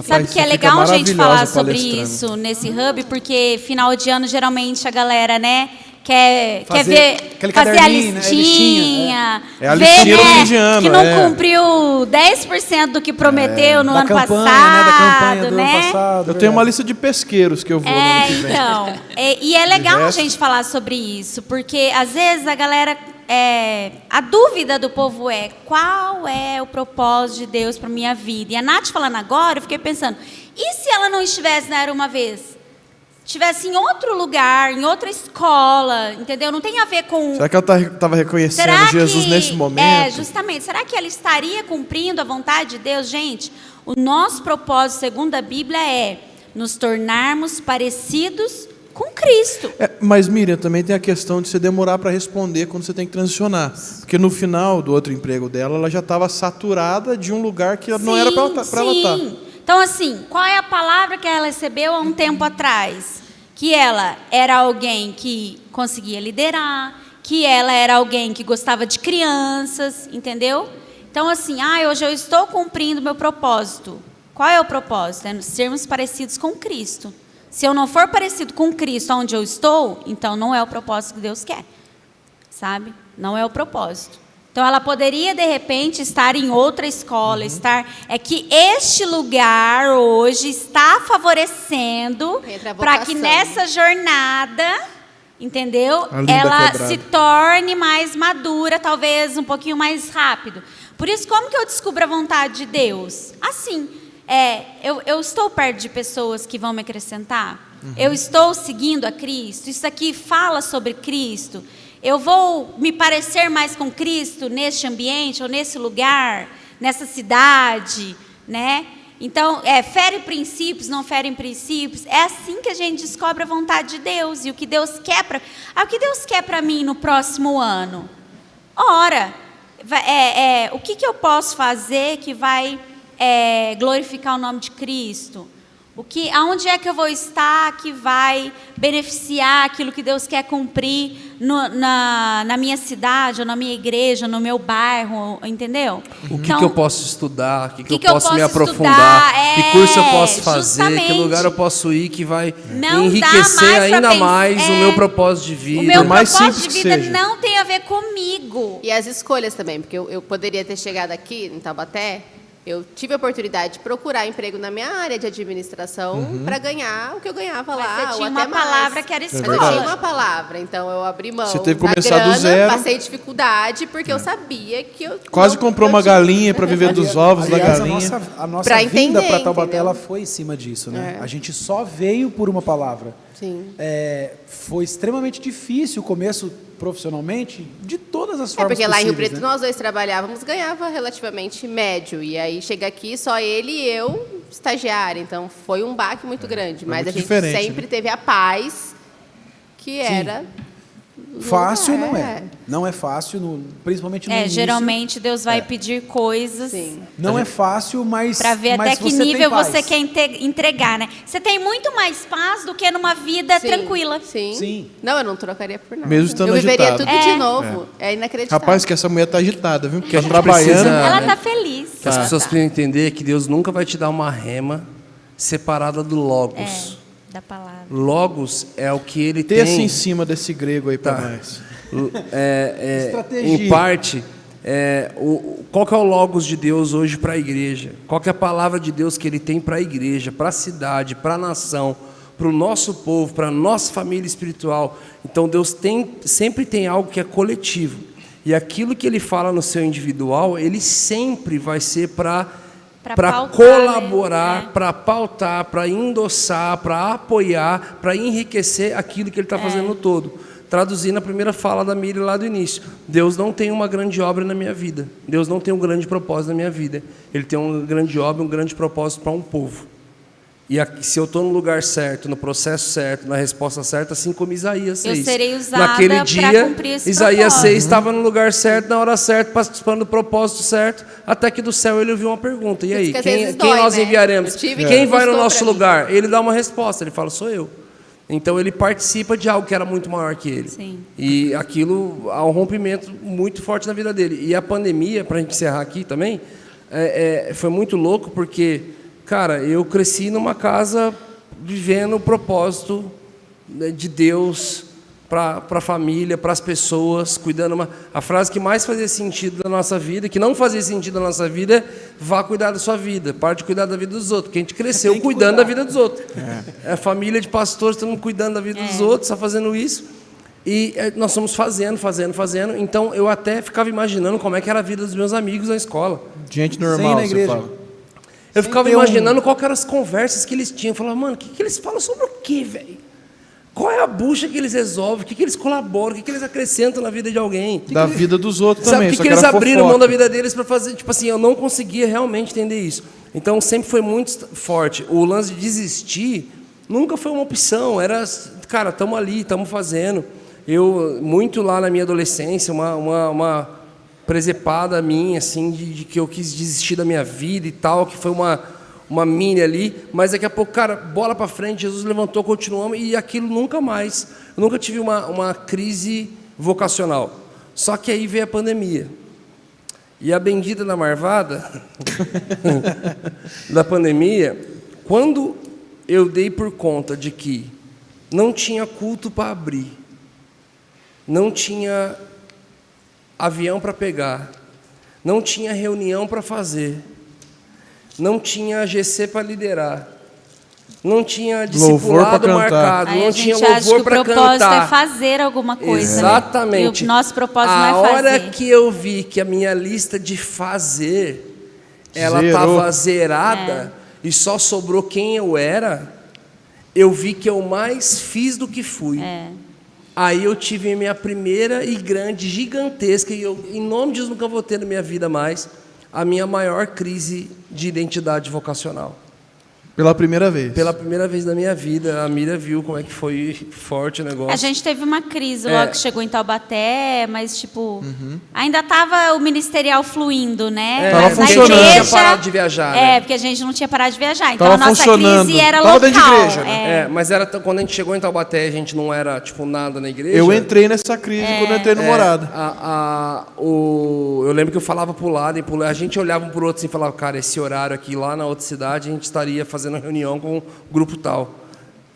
Sabe que é legal a gente falar sobre isso nesse hub, porque final de ano, geralmente, a galera, né, quer fazer a listinha, a ver, listinha do fim de ano, que não cumpriu 10% do que prometeu no ano passado, da campanha do ano passado. Eu tenho uma lista de pesqueiros que eu vou no ano que vem. Então, e é legal a gente falar sobre isso, porque às vezes a galera, a dúvida do povo é: qual é o propósito de Deus para minha vida? E a Nath falando agora, eu fiquei pensando, e se ela não estivesse na Era Uma Vez? Estivesse em outro lugar, em outra escola, entendeu? Não tem a ver com... Será que ela estava reconhecendo Jesus nesse momento? Justamente. Será que ela estaria cumprindo a vontade de Deus? Gente, o nosso propósito, segundo a Bíblia, é nos tornarmos parecidos com Cristo. Mas, Miriam, também tem a questão de você demorar para responder quando você tem que transicionar. Porque no final do outro emprego dela, ela já estava saturada de um lugar que não era para ela estar. Então, assim, qual é a palavra que ela recebeu há um tempo atrás? Que ela era alguém que conseguia liderar, que ela era alguém que gostava de crianças, entendeu? Então, assim, hoje eu estou cumprindo meu propósito. Qual é o propósito? É sermos parecidos com Cristo. Se eu não for parecido com Cristo onde eu estou, então não é o propósito que Deus quer, sabe? Não é o propósito. Então, ela poderia, de repente, estar em outra escola, É que este lugar hoje está favorecendo para que nessa jornada, entendeu? Ela se torne mais madura, talvez um pouquinho mais rápido. Por isso, como que eu descubro a vontade de Deus? Assim, eu estou perto de pessoas que vão me acrescentar. Eu estou seguindo a Cristo. Isso aqui fala sobre Cristo. Eu vou me parecer mais com Cristo neste ambiente, ou nesse lugar, nessa cidade, né? Então, fere princípios, não ferem princípios. É assim que a gente descobre a vontade de Deus e o que Deus quer para... o que Deus quer para mim no próximo ano? Ora, o que eu posso fazer que vai glorificar o nome de Cristo? Aonde é que eu vou estar que vai beneficiar aquilo que Deus quer cumprir na minha cidade, ou na minha igreja, no meu bairro, entendeu? O que eu posso estudar, o que eu posso me aprofundar, que curso eu posso fazer, que lugar eu posso ir que vai enriquecer ainda mais o meu propósito de vida. O meu propósito de vida não tem a ver comigo. E as escolhas também, porque eu poderia ter chegado aqui em Taubaté. Eu tive a oportunidade de procurar emprego na minha área de administração para ganhar o que eu ganhava lá. Mas você tinha uma palavra que era escola. Mas eu tinha uma palavra, então eu abri mão. Você teve que da começar grana, do zero. Passei dificuldade, porque eu sabia que eu... Quase comprou uma galinha para viver dos ovos da galinha. A nossa vinda para Taubaté, ela foi em cima disso, né? A gente só veio por uma palavra. Sim. Foi extremamente difícil o começo profissionalmente, de todas as formas porque lá em Rio possíveis, Preto né? nós dois trabalhávamos, ganhava relativamente médio. E aí chega aqui, só ele e eu, estagiária. Então foi um baque muito grande. Mas a gente sempre teve a paz que era... Fácil não é. Não é fácil, principalmente no início. Geralmente Deus vai pedir coisas. Sim. Não é fácil, mas para ver até que você nível você quer entregar, né? Você tem muito mais paz do que numa vida tranquila. Sim. Não, eu não trocaria por nada. Mesmo estando eu viveria agitado. tudo de novo. É inacreditável. Rapaz, que essa mulher tá agitada, viu? Porque a ela gente trabalhando. precisa, Ela tá feliz. Que as pessoas precisam entender que Deus nunca vai te dar uma rema separada do Logos. Da palavra. Logos é o que ele tem. Desce em cima desse grego aí para nós. Em parte, qual que é o Logos de Deus hoje para a igreja? Qual que é a palavra de Deus que Ele tem para a igreja, para a cidade, para a nação, para o nosso povo, para a nossa família espiritual? Então Deus sempre tem algo que é coletivo. E aquilo que Ele fala no seu individual, Ele sempre vai ser para colaborar, para pautar, para endossar, para apoiar, para enriquecer aquilo que Ele está fazendo no todo. Traduzindo a primeira fala da Miriam lá do início. Deus não tem uma grande obra na minha vida. Deus não tem um grande propósito na minha vida. Ele tem uma grande obra, um grande propósito para um povo. E se eu estou no lugar certo, no processo certo, na resposta certa, assim como Isaías 6. Eu serei usada naquele dia, para cumprir esse Isaías propósito. 6 estava no lugar certo, na hora certa, participando do propósito certo, até que do céu ele ouviu uma pergunta. E aí, quem nós enviaremos? Quem vai no nosso lugar? Ele dá uma resposta, ele fala, sou eu. Então ele participa de algo que era muito maior que ele. Sim. E aquilo há um rompimento muito forte na vida dele. E a pandemia, para a gente encerrar aqui também, foi muito louco porque, cara, eu cresci numa casa vivendo o propósito, né, de Deus para a família, para as pessoas, cuidando. A frase que mais fazia sentido da nossa vida, que não fazia sentido da nossa vida, é: vá cuidar da sua vida, pare de cuidar da vida dos outros, porque a gente cresceu cuidando da vida dos outros. É a família de pastores, todo mundo cuidando da vida dos outros, só fazendo isso. E nós fomos fazendo. Então eu até ficava imaginando como é que era a vida dos meus amigos na escola. Gente normal, na igreja. você fala. Eu ficava imaginando qual que eram as conversas que eles tinham. Eu falava, mano, o que eles falam sobre o quê, velho? Qual é a bucha que eles resolvem? O que eles colaboram? O que eles acrescentam na vida de alguém? Da vida dos outros Sabe, também. O que eles abriram mão da vida deles para fazer? Tipo assim, eu não conseguia realmente entender isso. Então sempre foi muito forte. O lance de desistir nunca foi uma opção. Era, cara, estamos ali, estamos fazendo. Eu, muito lá na minha adolescência, uma presepada minha, assim, de que eu quis desistir da minha vida e tal, que foi uma mini ali, mas daqui a pouco, cara, bola para frente, Jesus levantou, continuamos, e aquilo nunca mais. Eu nunca tive uma crise vocacional. Só que aí veio a pandemia. E a bendita da marvada da pandemia, quando eu dei por conta de que não tinha culto para abrir, não tinha avião para pegar, não tinha reunião para fazer, não tinha GC para liderar, não tinha discipulado marcado, aí não tinha louvor para cantar. O propósito é fazer alguma coisa. Exatamente. Né? E o nosso propósito não é fazer. A hora que eu vi que a minha lista de fazer, ela estava zerada e só sobrou quem eu era, eu vi que eu mais fiz do que fui. Aí eu tive a minha primeira e grande, gigantesca, e eu, em nome de Jesus, nunca vou ter na minha vida mais, a minha maior crise de identidade vocacional. Pela primeira vez. Pela primeira vez na minha vida, a Mira viu como é que foi forte o negócio. A gente teve uma crise logo que chegou em Taubaté, mas, tipo, ainda estava o ministerial fluindo, né? Tava funcionando. Porque a gente não tinha parado de viajar, né? porque a gente não tinha parado de viajar. Então, Tava a nossa funcionando. crise era Tava local. dentro de igreja, né? Mas era quando a gente chegou em Taubaté, a gente não era, tipo, nada na igreja. Eu entrei nessa crise quando eu entrei no Morada. Eu lembro que eu falava pro lado e pro lado, a gente olhava um pro outro assim e falava, cara, esse horário aqui lá na outra cidade, a gente estaria fazendo reunião com o grupo tal.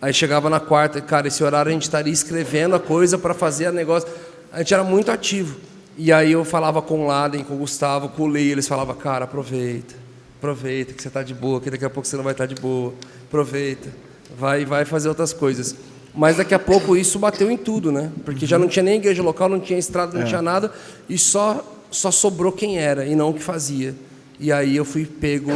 Aí chegava na quarta, cara, esse horário a gente estaria escrevendo a coisa para fazer a negócio. A gente era muito ativo. E aí eu falava com o Laden, com o Gustavo, com o Lei, eles falavam, cara, aproveita que você está de boa, que daqui a pouco você não vai estar de boa. Aproveita, vai fazer outras coisas. Mas daqui a pouco isso bateu em tudo, né? Porque já não tinha nem igreja local, não tinha estrada, não tinha nada, e só sobrou quem era e não o que fazia. E aí eu fui pego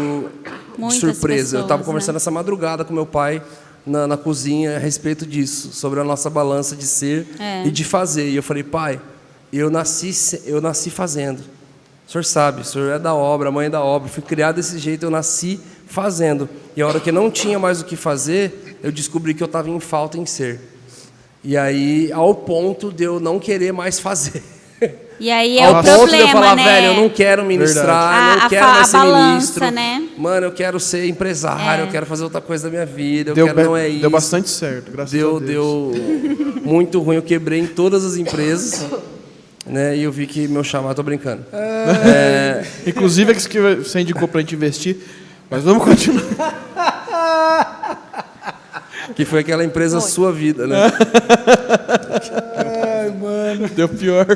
de surpresa. Eu estava conversando essa madrugada com meu pai na cozinha a respeito disso, sobre a nossa balança de ser e de fazer. E eu falei, pai, eu nasci fazendo. O senhor sabe, o senhor é da obra, a mãe é da obra. Fui criado desse jeito, eu nasci fazendo. E a hora que não tinha mais o que fazer, eu descobri que eu estava em falta em ser. E aí, ao ponto de eu não querer mais fazer. E aí é ao o problema, ponto de eu falar, né? velho, eu não quero ministrar, não quero mais ser ministro. Né? Mano, eu quero ser empresário, eu quero fazer outra coisa da minha vida, não é isso. Deu bastante certo, graças a Deus. Deu muito ruim, eu quebrei em todas as empresas, né? E eu vi que meu chamado, tô brincando. Inclusive, é que você indicou pra gente investir, mas vamos continuar. Que foi aquela empresa Sua Vida, né? Ai, mano, deu pior.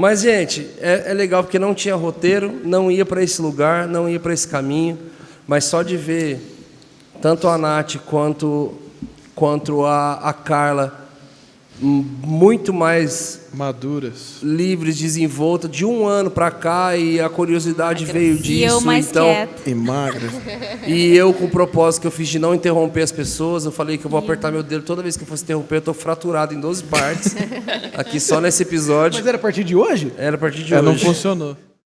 Mas, gente, é legal porque não tinha roteiro, não ia para esse lugar, não ia para esse caminho, mas só de ver tanto a Nath quanto a Carla muito mais maduras, livres, desenvoltas, de um ano para cá, e a curiosidade veio disso. E eu mais quieta. E magras. E eu, com o propósito que eu fiz de não interromper as pessoas, eu falei que eu vou apertar meu dedo toda vez que eu fosse interromper. Eu estou fraturado em 12 partes, aqui só nesse episódio. Mas era a partir de hoje? Era a partir de hoje. Não funcionou.